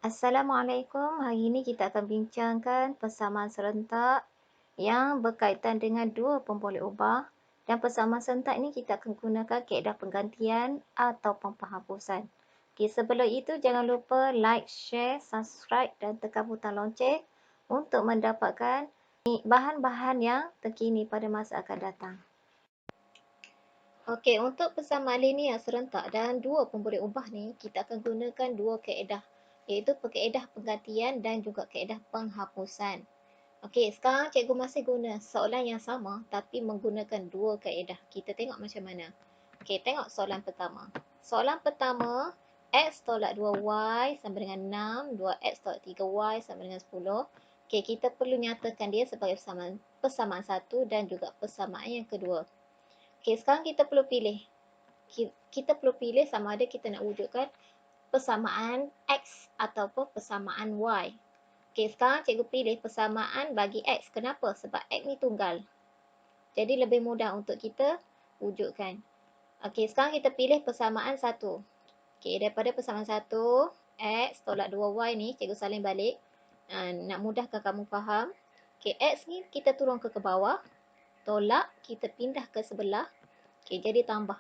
Assalamualaikum. Hari ini kita akan bincangkan persamaan serentak yang berkaitan dengan dua pemboleh ubah. Dan persamaan serentak ini kita akan gunakan kaedah penggantian ataupun penghapusan. Okay, sebelum itu jangan lupa like, share, subscribe dan tekan butang lonceng untuk mendapatkan bahan-bahan yang terkini pada masa akan datang. Okey, untuk persamaan linear serentak dan dua pemboleh ubah ni, kita akan gunakan dua kaedah, iaitu kaedah penggantian dan juga kaedah penghapusan. Okey, sekarang cikgu masih guna soalan yang sama tapi menggunakan dua kaedah. Kita tengok macam mana. Okey, tengok soalan pertama. Soalan pertama, x tolak 2y sama dengan 6, 2x tolak 3y sama dengan 10. Okey, kita perlu nyatakan dia sebagai persamaan satu dan juga persamaan yang kedua. Okey, sekarang kita perlu pilih. Kita perlu pilih sama ada kita nak wujudkan persamaan X ataupun persamaan Y. Okey, sekarang cikgu pilih persamaan bagi X. Kenapa? Sebab X ni tunggal. Jadi lebih mudah untuk kita wujudkan. Okey, sekarang kita pilih persamaan 1. Okey, daripada persamaan 1, X tolak 2Y ni, cikgu salin balik. Nak mudahkan kamu faham. Okey, X ni kita turun ke bawah. Tolak, kita pindah ke sebelah. Okey, jadi tambah.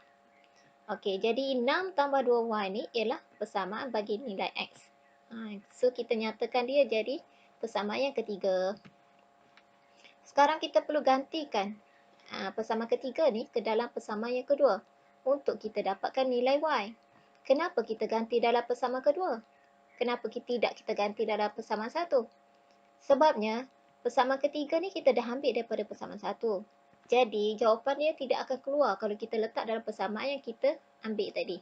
Okey, jadi 6 tambah 2y ni ialah persamaan bagi nilai x. So, kita nyatakan dia jadi persamaan yang ketiga. Sekarang kita perlu gantikan persamaan ketiga ni ke dalam persamaan yang kedua untuk kita dapatkan nilai y. Kenapa kita ganti dalam persamaan kedua? Kenapa tidak kita ganti dalam persamaan satu? Sebabnya, persamaan ketiga ni kita dah ambil daripada persamaan satu. Jadi, jawapan dia tidak akan keluar kalau kita letak dalam persamaan yang kita ambil tadi.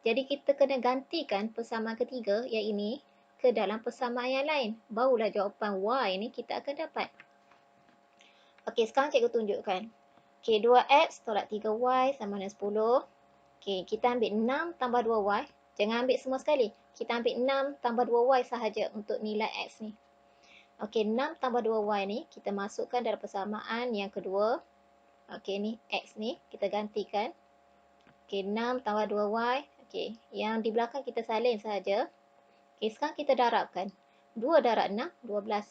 Jadi, kita kena gantikan persamaan ketiga yang ini ke dalam persamaan yang lain. Barulah jawapan Y ni kita akan dapat. Okey, sekarang cikgu tunjukkan. Okey, 2x tolak 3y sama dengan 10. Okey, kita ambil 6 tambah 2y. Jangan ambil semua sekali. Kita ambil 6 tambah 2y sahaja untuk nilai x ni. Okey, 6 tambah 2y ni kita masukkan dalam persamaan yang kedua. Okey, ni x ni kita gantikan. Okey, 6 tambah 2y. Okey, yang di belakang kita salin sahaja. Okey, sekarang kita darabkan. 2 darab 6, 12.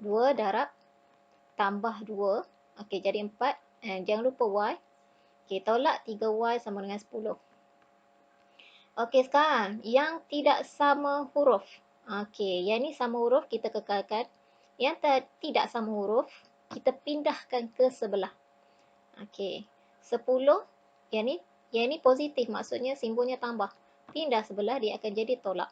2 darab tambah 2. Okey, jadi 4. Jangan lupa y. Okey, tolak 3y sama dengan 10. Okey, sekarang yang tidak sama huruf. Okey, yang ni sama huruf kita kekalkan. Yang tidak sama huruf kita pindahkan ke sebelah. Okey, 10 yang ni positif, maksudnya simbolnya tambah. Pindah sebelah dia akan jadi tolak.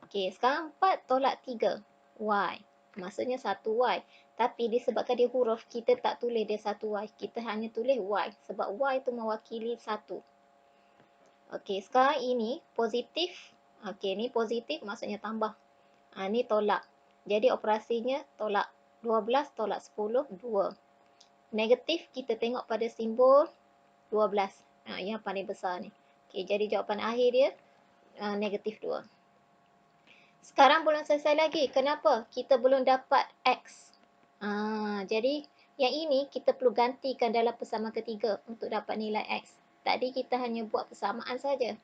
Okey, sekarang 4 tolak 3 y. Maksudnya 1y. Tapi disebabkan dia huruf, kita tak tulis dia 1y. Kita hanya tulis y. Sebab y tu mewakili 1. Okey, sekarang ini positif. Okey, ni positif maksudnya tambah. Ni tolak. Jadi operasinya tolak. 12 tolak 10, 2. Negatif kita tengok pada simbol 12. Yang paling besar ni. Okey, jadi jawapan akhir dia negatif 2. Sekarang belum selesai lagi. Kenapa? Kita belum dapat X. Jadi yang ini kita perlu gantikan dalam persamaan ketiga untuk dapat nilai X. Tadi kita hanya buat persamaan saja.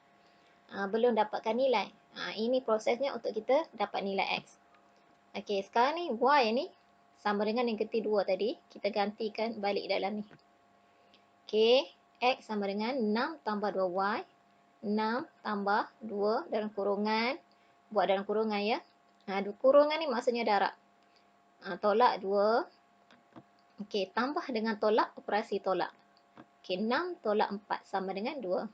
Belum dapatkan nilai. Ini prosesnya untuk kita dapat nilai X. Okey, sekarang ni Y ni sama dengan negatif 2 tadi. Kita gantikan balik dalam ni. Okey, X sama dengan 6 tambah 2Y. 6 tambah 2 dalam kurungan. Buat dalam kurungan ya. Kurungan ni maksudnya darab. Tolak 2. Okey, tambah dengan tolak, operasi tolak. Okey, 6 tolak 4 sama dengan 2.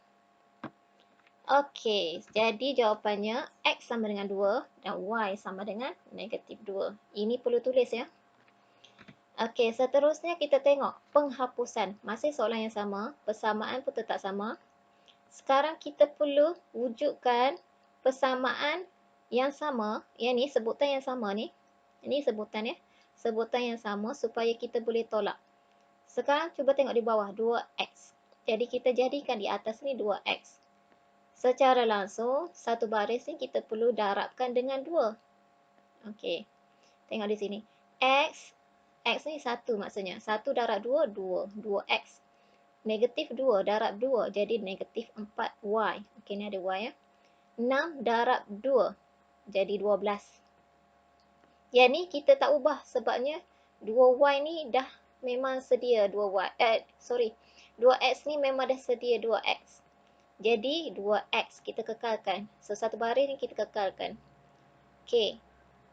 Okey, jadi jawapannya X sama dengan 2 dan Y sama dengan negatif 2. Ini perlu tulis ya. Okey, seterusnya kita tengok penghapusan. Masih soalan yang sama, persamaan pun tetap sama. Sekarang kita perlu wujudkan persamaan yang sama. Yang ni sebutan yang sama ni. Ini sebutan ya. Sebutan yang sama supaya kita boleh tolak. Sekarang cuba tengok di bawah 2x. Jadi kita jadikan di atas ni 2x. Secara langsung satu baris ni kita perlu darabkan dengan 2. Okey. Tengok di sini. X ni 1 maksudnya. 1 darab 2, 2. 2x. Negatif 2 darab 2 jadi negatif 4y. Okey, ni ada y ya. 6 darab 2. jadi 12. Yang ni kita tak ubah sebabnya 2y ni dah memang sedia 2y. 2x ni memang dah sedia 2x. Jadi 2x kita kekalkan. So satu baris ni kita kekalkan. Okey.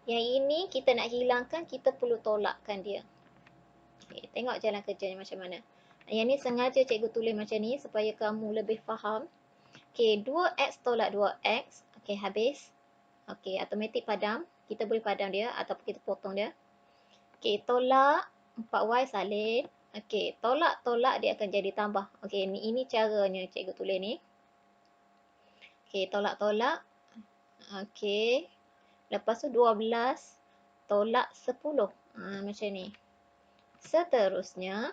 Yang ini kita nak hilangkan, kita perlu tolakkan dia. Okey, tengok jalan kerjanya macam mana. Yang ni sengaja cikgu tulis macam ni supaya kamu lebih faham. Okey, 2x tolak 2x. Okey, habis. Okey, automatik padam. Kita boleh padam dia ataupun kita potong dia. Okey, tolak 4y salin. Okey, tolak dia akan jadi tambah. Okey, ini caranya cikgu tulis ni. Okey, tolak. Okey. Lepas tu 12 tolak 10. Macam ni. Seterusnya,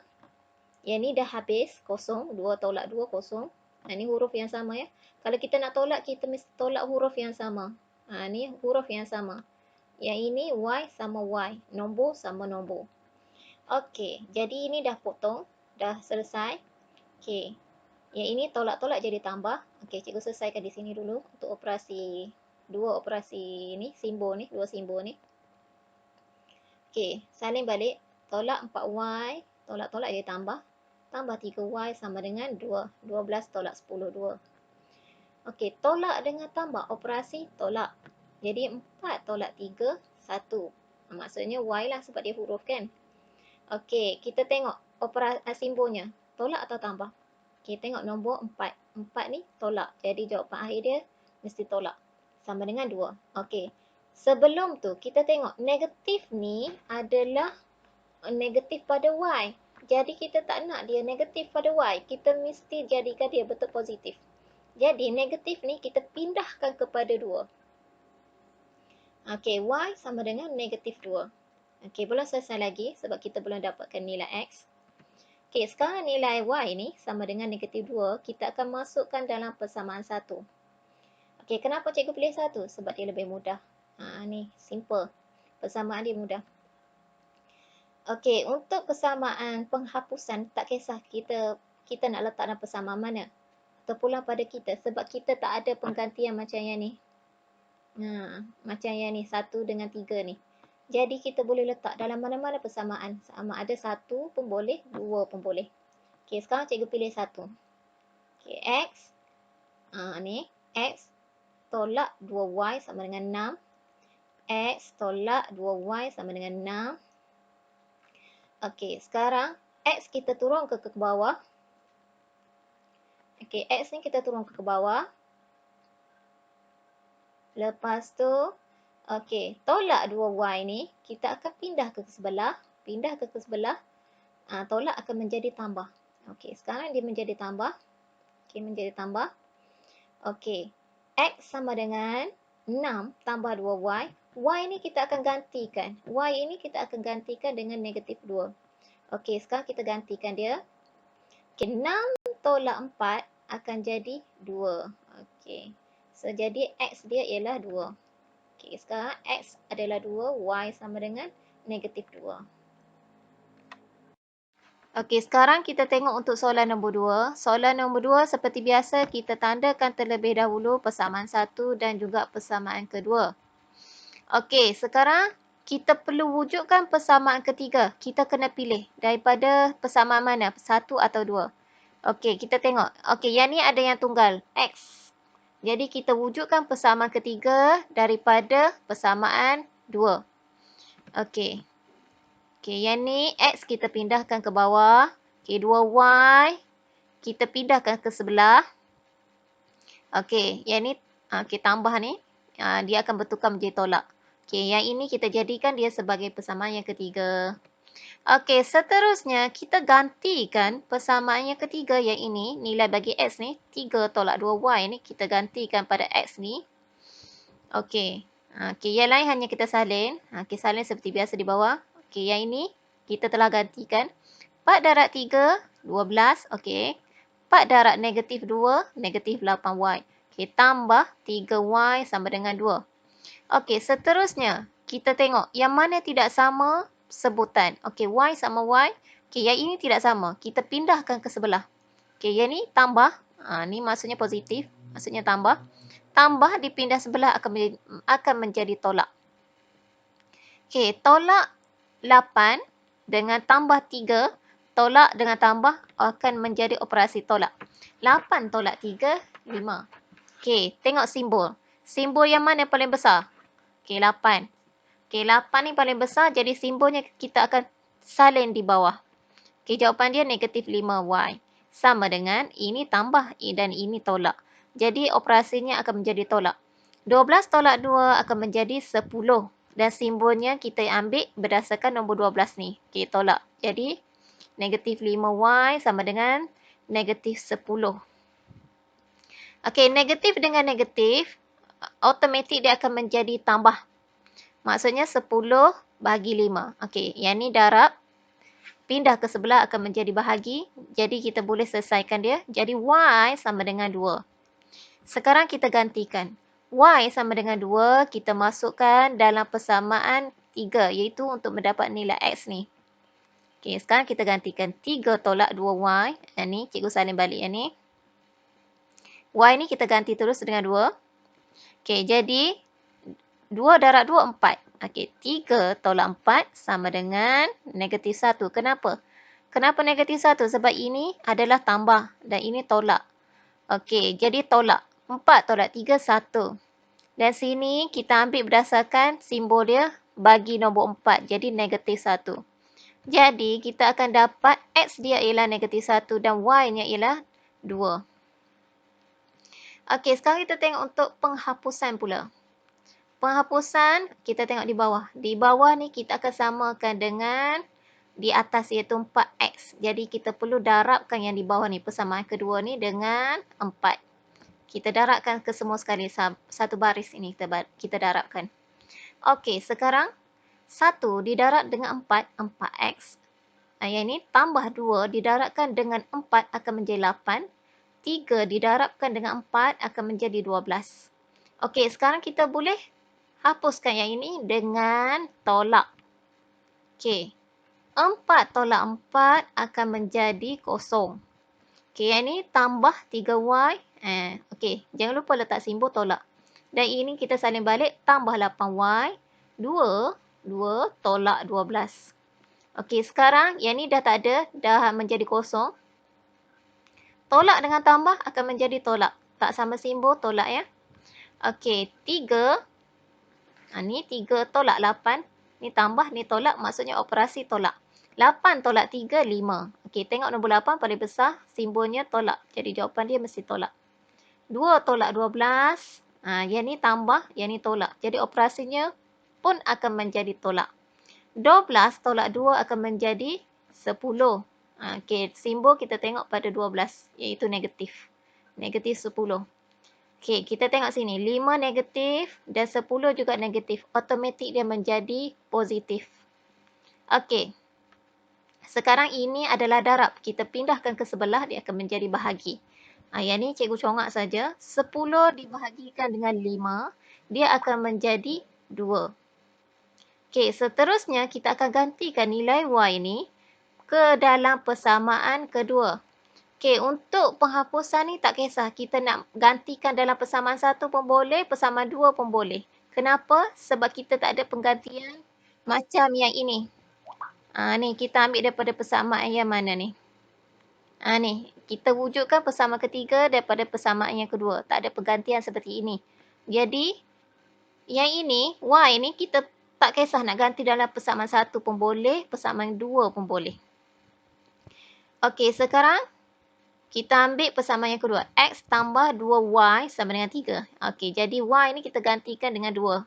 yang ni dah habis, kosong. 2 tolak 2, kosong. Ni huruf yang sama ya. Kalau kita nak tolak, kita mesti tolak huruf yang sama. Ni huruf yang sama. Yang ini y sama y. Nombor sama nombor. Okey, jadi ini dah potong. Dah selesai. Okey. Yang ini tolak-tolak jadi tambah. Okey, cikgu selesaikan di sini dulu. Untuk operasi, dua operasi ni, simbol ni, dua simbol ni. Okey, salin balik. Tolak 4y. Tolak-tolak jadi tambah. Tambah 3y sama dengan 2. 12 tolak 10, 2. Okey, tolak dengan tambah. Operasi tolak. Jadi 4 tolak 3, 1. Maksudnya y lah sebab dia huruf kan. Okey, kita tengok simbolnya. Tolak atau tambah? Okey, tengok nombor 4. 4 ni tolak. Jadi jawapan akhir dia mesti tolak. Sama dengan 2. Okey. Sebelum tu, kita tengok negatif ni adalah negatif pada y. Jadi kita tak nak dia negatif pada y. Kita mesti jadikan dia betul positif. Jadi negatif ni kita pindahkan kepada 2. Okey, y sama dengan negatif 2. Okey, belum selesai lagi sebab kita belum dapatkan nilai x. Okey, sekarang nilai y ni sama dengan negatif 2. Kita akan masukkan dalam persamaan 1. Okey, kenapa cikgu pilih 1? Sebab dia lebih mudah. Ni, simple. Persamaan dia mudah. Okey, untuk persamaan penghapusan, tak kisah kita nak letak dalam persamaan mana. Terpulang pada kita sebab kita tak ada penggantian macam yang ni. Macam yang ni, 1 dengan 3 ni. Jadi kita boleh letak dalam mana-mana persamaan. Sama ada 1 pun boleh, 2 pun boleh. Okey, sekarang cikgu pilih 1. Okey, x. Ni, x tolak 2y sama dengan 6. X tolak 2y sama dengan 6. Okey, sekarang x kita turun ke bawah. Okey, x ni kita turun ke bawah. Lepas tu, okey, tolak 2y ni, kita akan pindah ke sebelah. Pindah ke sebelah, tolak akan menjadi tambah. Okey, sekarang dia menjadi tambah. Okey, menjadi tambah. Okey, x sama dengan 6 tambah 2y. Y ni kita akan gantikan. Y ini kita akan gantikan dengan negatif 2. Okey, sekarang kita gantikan dia. Okey, 6 tolak 4 akan jadi 2. Okey. So, jadi x dia ialah 2. Okey, sekarang x adalah 2, y sama dengan negatif 2. Okey, sekarang kita tengok untuk soalan nombor 2. Soalan nombor 2 seperti biasa kita tandakan terlebih dahulu persamaan 1 dan juga persamaan kedua. Okey, sekarang kita perlu wujudkan persamaan ketiga. Kita kena pilih daripada persamaan mana? 1 atau 2. Okey, kita tengok. Okey, yang ni ada yang tunggal, x. Jadi kita wujudkan persamaan ketiga daripada persamaan 2. Okey. Okey, yang ni x kita pindahkan ke bawah. Okey, 2y kita pindahkan ke sebelah. Okey, yang ni tambah ni dia akan bertukar menjadi tolak. Okey, yang ini kita jadikan dia sebagai persamaan yang ketiga. Okey, seterusnya kita gantikan persamaan yang ketiga yang ini, nilai bagi x ni, 3 tolak 2y ni, kita gantikan pada x ni. Okey, yang lain hanya kita salin. Okey, salin seperti biasa di bawah. Okey, yang ini kita telah gantikan. 4 darab 3, 12. Okey, 4 darab negatif 2, negatif 8y. Okey, tambah 3y sama dengan 2. Okey, seterusnya kita tengok yang mana tidak sama sebutan. Okey, y sama y. Okey, yang ini tidak sama. Kita pindahkan ke sebelah. Okey, yang ni tambah. Ni maksudnya positif. Maksudnya tambah. tambah dipindah sebelah akan menjadi tolak. Okey, tolak 8 dengan tambah 3, tolak dengan tambah akan menjadi operasi tolak. 8 tolak 3, 5. Okey, tengok simbol. Simbol yang mana paling besar? Okey, 8. Okey, 8 ni paling besar, jadi simbolnya kita akan salin di bawah. Okey, jawapan dia negatif 5y. Sama dengan ini tambah dan ini tolak. Jadi operasinya akan menjadi tolak. 12 tolak 2 akan menjadi 10. Dan simbolnya kita ambil berdasarkan nombor 12 ni. Okey, tolak. Jadi negatif 5y sama dengan negatif 10. Okey, negatif dengan negatif, automatik dia akan menjadi tambah. Maksudnya 10 bahagi 5. Okey, yang ni darab. Pindah ke sebelah akan menjadi bahagi. Jadi kita boleh selesaikan dia. Jadi y sama dengan 2. Sekarang kita gantikan. Y sama dengan 2, kita masukkan dalam persamaan 3, iaitu untuk mendapat nilai X ni. Okey, sekarang kita gantikan 3 tolak 2y. Yang ni, cikgu salin balik yang ni. Y ni kita ganti terus dengan 2. Okey, jadi 2 darab 2, 4. Okey, 3 tolak 4 sama dengan negatif 1. Kenapa? Kenapa negatif 1? Sebab ini adalah tambah dan ini tolak. Okey, jadi tolak. 4 tolak 3, 1. Dan sini kita ambil berdasarkan simbol dia bagi nombor 4. Jadi negatif 1. Jadi kita akan dapat X dia ialah negatif 1 dan Y-nya ialah 2. Okey, sekarang kita tengok untuk penghapusan pula. Penghapusan, kita tengok di bawah. Di bawah ni kita akan samakan dengan di atas iaitu 4X. Jadi kita perlu darabkan yang di bawah ni. Persamaan kedua ni dengan 4. Kita darabkan ke semua sekali. Satu baris ini kita darabkan. Okey, sekarang 1 didarab dengan 4, 4X. Yang ini tambah 2 didarabkan dengan 4 akan menjadi 8. 3 didarabkan dengan 4 akan menjadi 12. Okey, sekarang kita boleh hapuskan yang ini dengan tolak. Okey, 4 tolak 4 akan menjadi kosong. Okey, yang ini tambah 3y. Okey, jangan lupa letak simbol tolak. Dan ini kita salin balik, tambah 8y. 2 tolak 12. Okey, sekarang yang ni dah tak ada, dah menjadi kosong. Tolak dengan tambah akan menjadi tolak. Tak sama simbol, tolak ya. Okey, 3. Ni 3 tolak 8. Ni tambah, ni tolak, maksudnya operasi tolak. 8 tolak 3, 5. Okey, tengok nombor 8 paling besar, simbolnya tolak. Jadi jawapan dia mesti tolak. 2 tolak 12. Yang ni tambah, yang ni tolak. Jadi operasinya pun akan menjadi tolak. 12 tolak 2 akan menjadi 10. Okey, simbol kita tengok pada 12, iaitu negatif. Negatif 10. Okey, kita tengok sini. 5 negatif dan 10 juga negatif. Automatik dia menjadi positif. Okey. Sekarang ini adalah darab. Kita pindahkan ke sebelah, dia akan menjadi bahagi. Yang ni cikgu congak saja. 10 dibahagikan dengan 5, dia akan menjadi 2. Okey, seterusnya kita akan gantikan nilai Y ni ke dalam persamaan kedua. Okey, untuk penghapusan ni tak kisah. Kita nak gantikan dalam persamaan 1 pun boleh, persamaan 2 pun boleh. Kenapa? Sebab kita tak ada penggantian macam yang ini. Ni kita ambil daripada persamaan yang mana ni? Ni, kita wujudkan persamaan ketiga daripada persamaan yang kedua. Tak ada penggantian seperti ini. Jadi, yang ini, Y ni kita tak kisah nak ganti dalam persamaan 1 pun boleh, persamaan 2 pun boleh. Okey, sekarang kita ambil persamaan yang kedua. X tambah 2Y sama dengan 3. Okey, jadi Y ni kita gantikan dengan 2.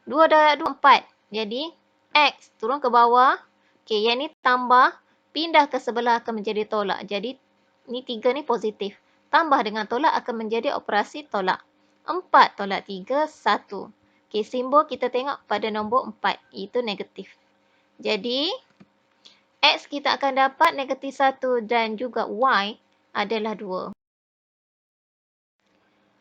2 darab 2, 4. Jadi, X turun ke bawah. Okey, yang ni tambah. Pindah ke sebelah akan menjadi tolak. Jadi, ni 3 ni positif. Tambah dengan tolak akan menjadi operasi tolak. 4 tolak 3, 1. Okey, simbol kita tengok pada nombor 4. Itu negatif. Jadi, X kita akan dapat negatif 1 dan juga Y adalah 2.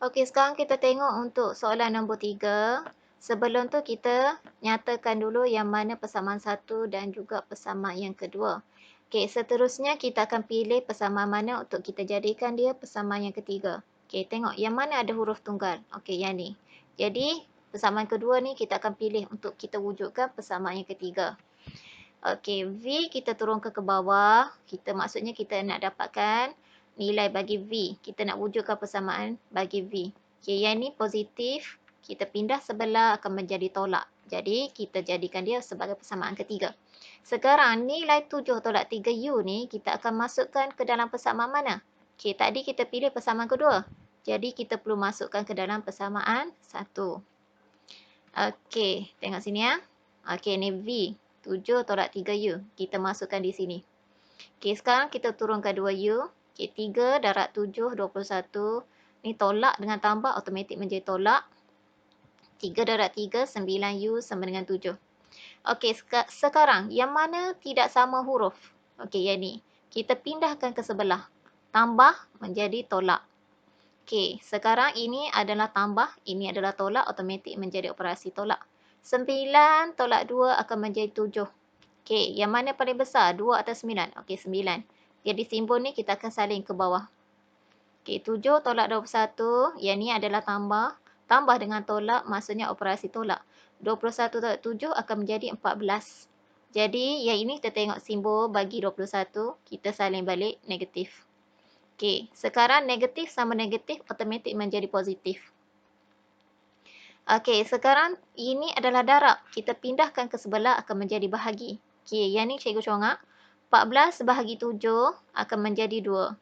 Okey, sekarang kita tengok untuk soalan nombor 3. Sebelum tu kita nyatakan dulu yang mana persamaan 1 dan juga persamaan yang kedua. Okey, seterusnya kita akan pilih persamaan mana untuk kita jadikan dia persamaan yang ketiga. Okey, tengok yang mana ada huruf tunggal. Okey, yang ni. Jadi, persamaan kedua ni kita akan pilih untuk kita wujudkan persamaan yang ketiga. Okey, V kita turunkan ke bawah. Maksudnya kita nak dapatkan nilai bagi V. Kita nak wujudkan persamaan bagi V. Okey, yang ni positif. Kita pindah sebelah akan menjadi tolak. Jadi, kita jadikan dia sebagai persamaan ketiga. Sekarang, nilai 7 tolak 3U ni kita akan masukkan ke dalam persamaan mana? Okey, tadi kita pilih persamaan kedua. Jadi, kita perlu masukkan ke dalam persamaan 1. Okey, tengok sini ya. Okey, ni V. 7 tolak 3U. Kita masukkan di sini. Okey, sekarang kita turunkan 2U. Okey, 3 darab 7, 21. Ni tolak dengan tambah, automatik menjadi tolak. 3 darab 3, 9U sama dengan 7. Okey, sekarang yang mana tidak sama huruf? Okey, yang ni. Kita pindahkan ke sebelah. Tambah menjadi tolak. Okey, sekarang ini adalah tambah, ini adalah tolak, automatik menjadi operasi tolak. 9 tolak 2 akan menjadi 7. Okey, yang mana paling besar? 2 atau 9? Okey, 9. Jadi simbol ni kita akan salin ke bawah. Okey, 7 tolak 21, yang ni adalah tambah. Tambah dengan tolak, maksudnya operasi tolak. 21 tolak 7 akan menjadi 14. Jadi, yang ini kita tengok simbol bagi 21, kita salin balik negatif. Okey, sekarang negatif sama negatif automatik menjadi positif. Okey, sekarang ini adalah darab. Kita pindahkan ke sebelah akan menjadi bahagi. Okey, yang ni cikgu congak. 14 bahagi 7 akan menjadi 2.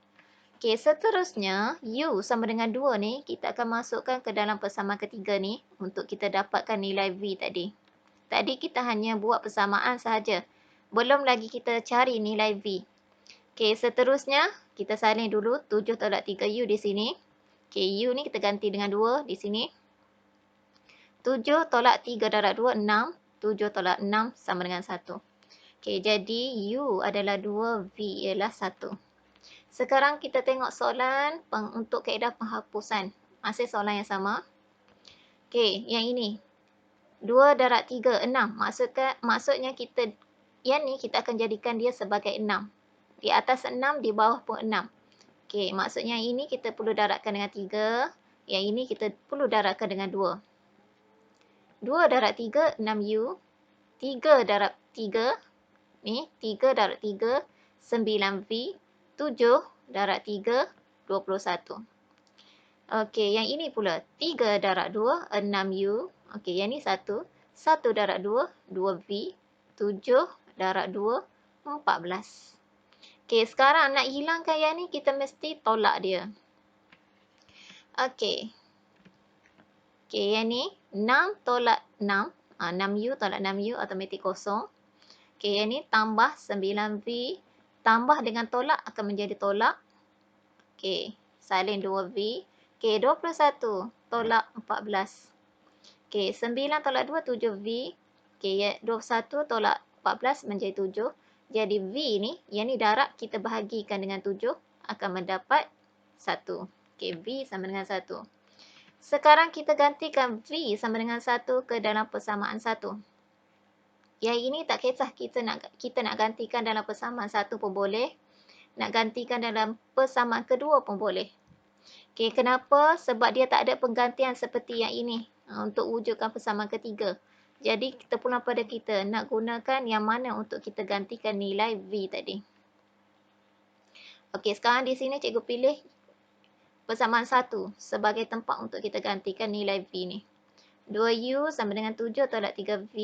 Okey, seterusnya U sama dengan 2 ni kita akan masukkan ke dalam persamaan ketiga ni untuk kita dapatkan nilai V tadi. Tadi kita hanya buat persamaan sahaja. Belum lagi kita cari nilai V. Okey, seterusnya kita salin dulu 7 tolak 3U di sini. Okey, U ni kita ganti dengan 2 di sini. 7 tolak 3 darab 2, 6. 7 tolak 6 sama dengan 1. Okey, jadi U adalah 2, V ialah 1. Sekarang kita tengok soalan untuk kaedah penghapusan. Masih soalan yang sama. Okey, yang ini. 2 darab 3, 6. Maksudnya yang ni kita akan jadikan dia sebagai 6. Di atas 6, di bawah pun 6. Okey, maksudnya ini kita perlu darabkan dengan 3. Yang ini kita perlu darabkan dengan 2. 2 darab 3, 6U. 3 darab 3. Ni, 3 darab 3, 9V. 7 darab 3, 21. Okey, yang ini pula 3 darab 2, 6U. Okey, yang ni 1. 1 darab 2, 2V. 7 darab 2, 14. Okey, sekarang nak hilangkan yang ni kita mesti tolak dia. Okey. Okey, yang ni 6 tolak 6. 6U tolak 6U automatik kosong. Okey, yang ni tambah 9V. Tambah dengan tolak akan menjadi tolak. Okey, salin 2V. Okey, 21 tolak 14. Okey, 9 tolak 2, 7V. Okey, 21 tolak 14 menjadi 7. Jadi V ni, yang ni darab kita bahagikan dengan 7 akan mendapat 1. Okey, V sama dengan 1. Sekarang kita gantikan V sama dengan 1 ke dalam persamaan 1. Yang ini tak kisah kita nak gantikan dalam persamaan 1 pun boleh. Nak gantikan dalam persamaan kedua pun boleh. Okey, kenapa? Sebab dia tak ada penggantian seperti yang ini untuk wujudkan persamaan ketiga. Jadi, kita pulang pada kita nak gunakan yang mana untuk kita gantikan nilai V tadi. Okey, sekarang di sini cikgu pilih persamaan 1 sebagai tempat untuk kita gantikan nilai V ni. 2U sama dengan 7 tolak 3V.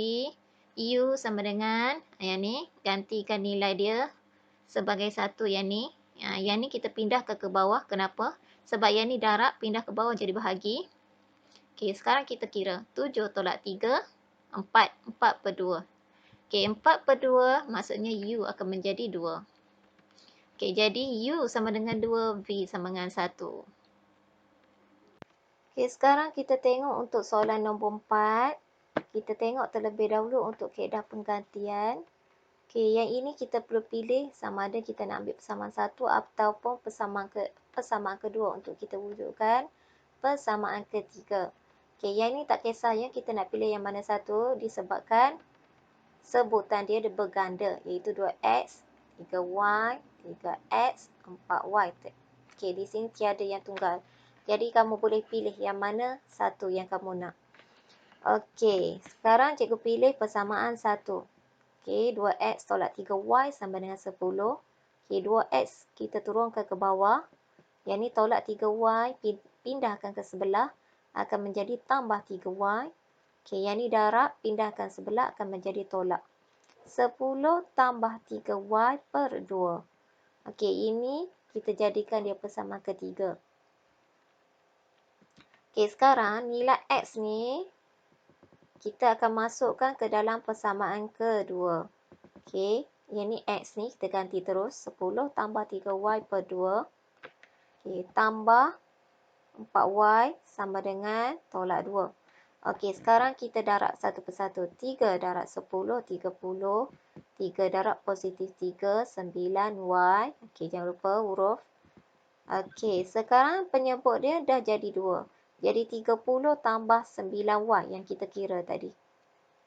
U sama dengan yang ni, gantikan nilai dia sebagai 1 yang ni. Yang ni kita pindah ke bawah. Kenapa? Sebab yang ni darab, pindah ke bawah jadi bahagi. Okey, sekarang kita kira. 7 tolak 3, 4. 4 per 2. Okey, 4 per 2 maksudnya U akan menjadi 2. Okey, jadi U sama dengan 2, V sama dengan 1. Okey, sekarang kita tengok untuk soalan nombor 4. Kita tengok terlebih dahulu untuk kaedah penggantian. Okey, yang ini kita perlu pilih sama ada kita nak ambil persamaan 1 ataupun persamaan kedua untuk kita wujudkan persamaan ketiga. Okey, yang ini tak kisah ya, kita nak pilih yang mana satu disebabkan sebutan dia berganda, iaitu 2X, 3Y, 3X, 4Y. Okey, di sini tiada yang tunggal. Jadi kamu boleh pilih yang mana satu yang kamu nak. Okey, sekarang cikgu pilih persamaan 1. Okey, 2x tolak 3y sama dengan 10. Okey, 2x kita turunkan ke bawah. Yang ni tolak 3y, pindahkan ke sebelah, akan menjadi tambah 3y. Okey, yang ni darab, pindahkan sebelah, akan menjadi tolak. 10 tambah 3y per 2. Okey, ini kita jadikan dia persamaan ketiga. Okey, sekarang nilai x ni kita akan masukkan ke dalam persamaan kedua. Okey, yang ni x ni kita ganti terus. 10 tambah 3y per 2. Okey, tambah 4y sama dengan tolak 2. Okey, sekarang kita darab satu persatu. 3 darab 10, 30. 3 darab positif 3, 9y. Okey, jangan lupa huruf. Okey, sekarang penyebut dia dah jadi 2. Jadi 30 tambah 9y yang kita kira tadi.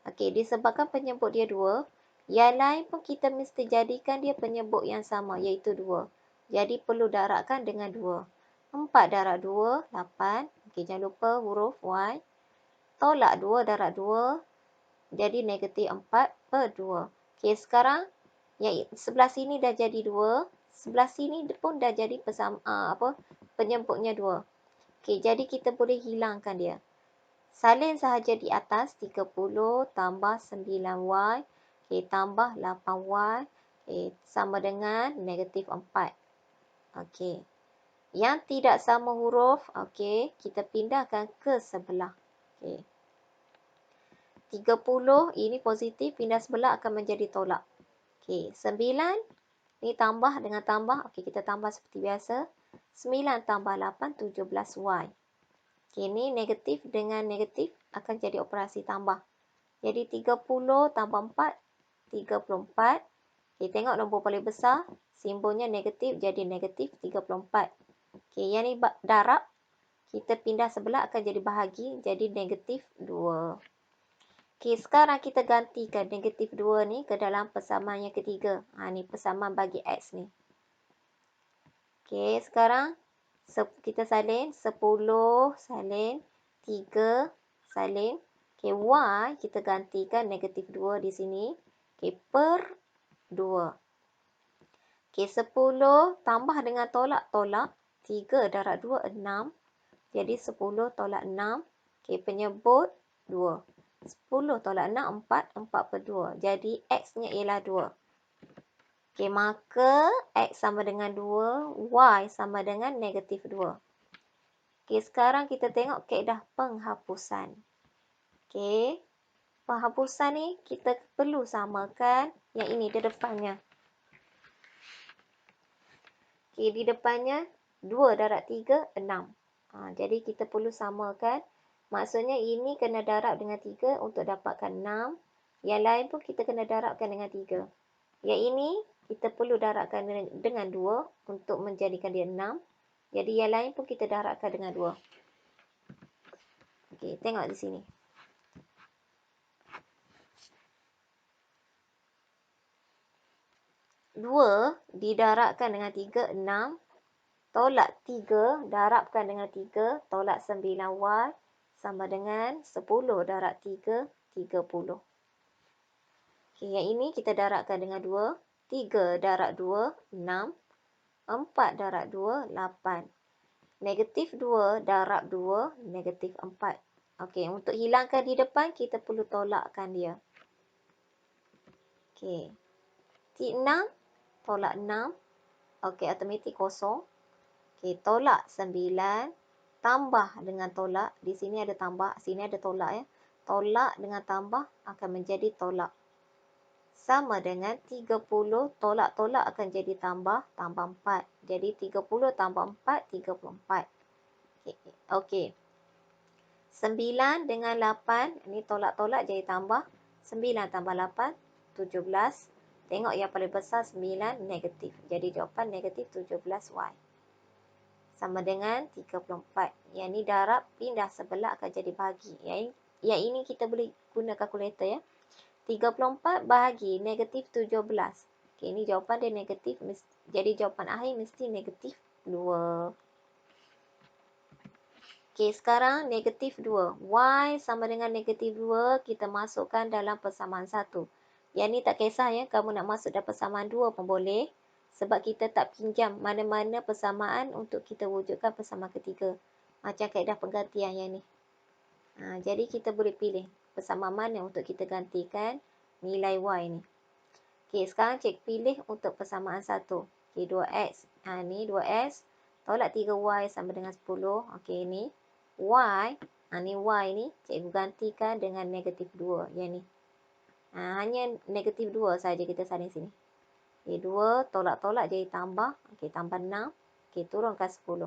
Okey, disebabkan penyebut dia 2, yang lain pun kita mesti jadikan dia penyebut yang sama, iaitu 2. Jadi perlu darabkan dengan 2. 4 darab 2, 8. Okey, jangan lupa huruf y. Tolak 2 darab 2, jadi negatif 4 per 2. Okey, sekarang yang sebelah sini dah jadi 2. Sebelah sini pun dah jadi penyebutnya 2. Okey, jadi kita boleh hilangkan dia. Salin sahaja di atas 30 tambah 9y. Okey, tambah 8y. Okey, sama dengan negatif 4. Okey. Yang tidak sama huruf, okey, kita pindahkan ke sebelah. Okey. 30 ini positif, pindah sebelah akan menjadi tolak. Okey, 9 ni tambah dengan tambah. Okey, kita tambah seperti biasa. 9 tambah 8, 17y. Okey, ni negatif dengan negatif akan jadi operasi tambah. Jadi 30 tambah 4, 34. Okey, tengok nombor paling besar. Simbolnya negatif, jadi negatif 34. Okey, yang ni darab. Kita pindah sebelah akan jadi bahagi, jadi negatif 2. Okey, sekarang kita gantikan negatif 2 ni ke dalam persamaan yang ketiga. Ni persamaan bagi x ni. Okey, sekarang kita salin 10 salin 3 salin. Okey, y kita gantikan negatif 2 di sini. Okey, per 2. Okey, 10 tambah dengan tolak. 3 darab 2, 6. Jadi 10 tolak 6. Okey, penyebut 2. 10 tolak 6, 4. 4 per 2. Jadi x-nya ialah 2. Okey, maka x sama dengan 2, y sama dengan negatif 2. Okey, sekarang kita tengok kaedah penghapusan. Okey, penghapusan ni kita perlu samakan yang ini di depannya. Okey, di depannya 2 darab 3, 6. Jadi kita perlu samakan. Maksudnya ini kena darab dengan 3 untuk dapatkan 6. Yang lain pun kita kena darabkan dengan 3. Yang ini kita perlu darabkan dengan 2 untuk menjadikan dia 6. Jadi yang lain pun kita darabkan dengan 2. Okey, tengok di sini. Dua didarabkan dengan 3, 6. Tolak 3, darabkan dengan 3, tolak 9y. Sama dengan 10 darab 3, 30. Okey, yang ini kita darabkan dengan 2. 3 darab 2, 6. 4 darab 2, 8. Negatif 2 darab 2, negatif 4. Okey, untuk hilangkan di depan, kita perlu tolakkan dia. Okey. 6 tolak 6. Okey, automatik kosong. Okey, tolak 9. Tambah dengan tolak. Di sini ada tambah, sini ada tolak ya. Tolak dengan tambah akan menjadi tolak. Sama dengan 30, tolak-tolak akan jadi tambah 4. Jadi 30 tambah 4, 34. Okey. 9 dengan 8, ini tolak-tolak jadi tambah. 9 tambah 8, 17. Tengok yang paling besar 9 negatif. Jadi jawapan negatif 17y. Sama dengan 34. Yang ni darab, pindah sebelah akan jadi bahagi. Yang ini kita boleh guna kalkulator ya. 34 bahagi negatif 17. Okey, ini jawapan dia negatif. Jadi jawapan akhir mesti negatif 2. Okey, sekarang negatif 2. Y sama dengan negatif 2, kita masukkan dalam persamaan 1. Yang ni tak kisah ya, kamu nak masuk dalam persamaan 2 pun boleh. Sebab kita tak pinjam mana-mana persamaan untuk kita wujudkan persamaan ketiga. Macam kaedah penggantian yang ni. Jadi kita boleh pilih persamaan mana untuk kita gantikan nilai Y ni. Okey, sekarang cikgu pilih untuk persamaan 1. Okey, 2X. Ni 2X. Tolak 3Y sama dengan 10. Okey, ni. Y. Ni Y ni cikgu gantikan dengan negatif 2. Yang ni. Hanya negatif 2 saja kita salin sini. Okey, 2 tolak-tolak jadi tambah. Okey, tambah 6. Okey, turunkan 10.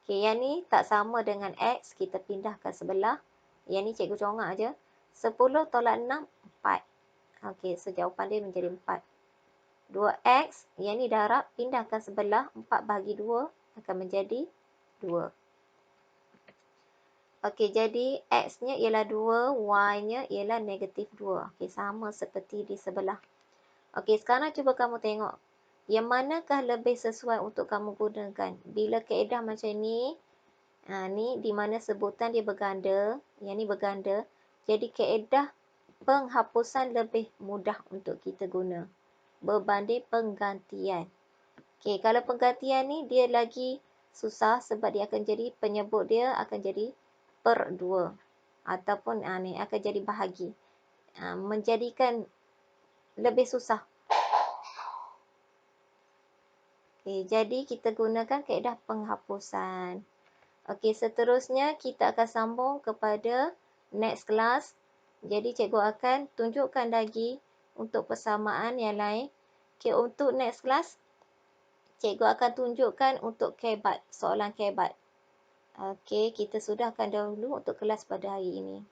Okey, yang ni tak sama dengan X. Kita pindahkan sebelah. Yang ni cikgu congak je. 10 tolak 6, 4. Okey, so jawapan dia menjadi 4. 2X, yang ni darab, pindahkan sebelah. 4 bahagi 2 akan menjadi 2. Okey, jadi X-nya ialah 2, Y-nya ialah negatif 2. Okey, sama seperti di sebelah. Okey, sekarang cuba kamu tengok. Yang manakah lebih sesuai untuk kamu gunakan? Bila kaedah macam ni, ni di mana sebutan dia berganda. Yang ni berganda. Jadi kaedah penghapusan lebih mudah untuk kita guna. Berbanding penggantian. Okey, kalau penggantian ni dia lagi susah sebab dia akan jadi penyebut dia akan jadi per 2 ataupun ni akan jadi bahagi. Menjadikan lebih susah. Okey, jadi kita gunakan kaedah penghapusan. Okey, seterusnya kita akan sambung kepada next class. Jadi cikgu akan tunjukkan lagi untuk persamaan yang lain. Okey, untuk next class cikgu akan tunjukkan untuk kebat, soalan kebat. Okey, kita sudahkan dahulu untuk kelas pada hari ini.